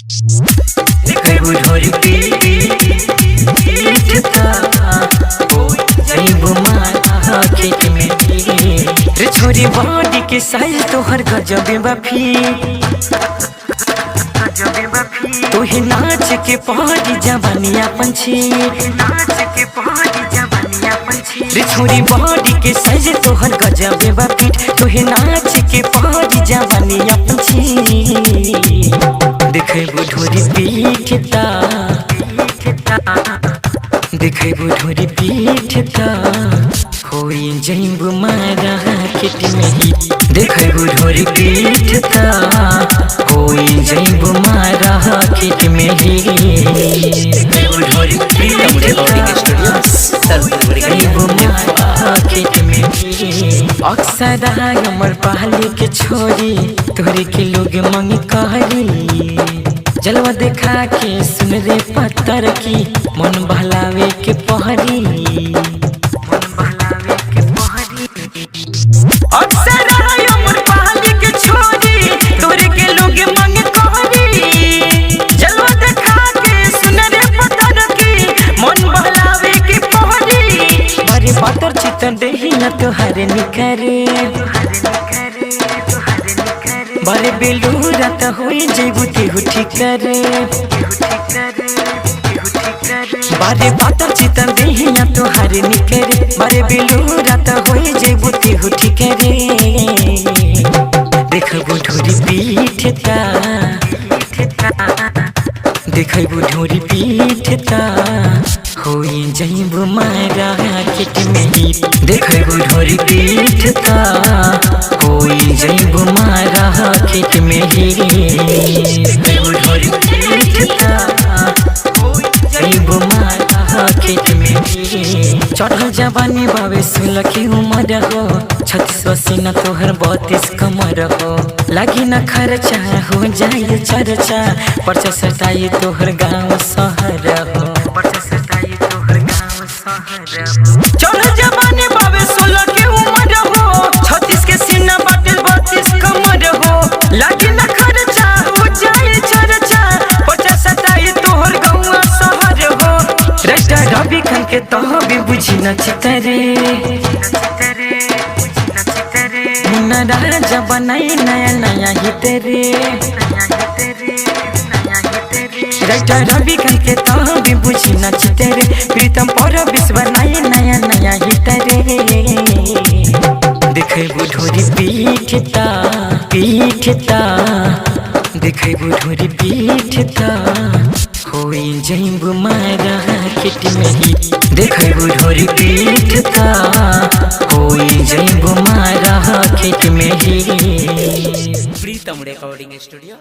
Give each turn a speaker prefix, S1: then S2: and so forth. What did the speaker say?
S1: देखबू ढोरी पीठता हो जाइबू मारा खेत में रे छोरी बॉडी के साइज तोहर गजबे बफी तू ही नाच के पहाड़ी जवानिया पंछी रे छोरी बॉडी के साइज तोहर गजबे बफी तू ही नाच के पहाड़ी जवानिया पंछी देखबू ढोरी पीठता देखबू ढोरी पीठता होई जाइबू मारा खेत में ही देखबू ढोरी पीठता होई जाइबू मारा खेत में ही देखबू ढोरी खेत में अक्सर हमर पहले के छोरी तोहरे के लोग मंग कहरी जलवा देखा के सुन रे पत्थर की मन बहलावे के पहरी अक्सर हमर पहले के छोरी तोहरे के लोग मंग कहरी जलवा देखा के सुन रे पत्थर की मन बहलावे के पहरी अरे पत्थर चितन देही न तोहरे निखरे बारे बेलूरा त होई जइबू तेहू ठिकरे बारे पातर चितन देहिया तोहारे निकरे बारे बेलूरा त होई जइबू तेहू ठिकरे देखबू ढोरी पीठता देखबू ढोरी पीठता होई जइबू मारा खेत में ही देखबू ढोरी पीठता होई जइबू मारा खेत में ही देखबू ढोरी पीठता होई जइबू मारा खेत में ही चढ़ल जवानी बावे 16 की उम्र हो 36 पसीना तोहर 32 कमर हो लागी न खर्चा हो जाए चर्चा पर्चा सटाई तोहर गाँव शहर हो चढ़ल जवानी बावे 16 की उम्र हो 36 के सीना बाटे 32 कमर हो लागी न खर्चा हो जाए चर्चा पर्चा सटाई तोहर गाँव शहर हो रटा रवि खान के तो भी बुझी न चितरे मुन्ना राजा बनाई नया नया हितरे रटा रवि खान के तो भी बुझी न चितरे प्रीतम पर विश्व बनाई नया नया हितरे देखबू ढोरी पीठता देखबू ढोरी पीठता होई जाइबू मारा खेत में ही देखबू ढोरी पीठता होई जाइबू मारा खेत में ही
S2: प्रीतम रिकॉर्डिंग स्टूडियो।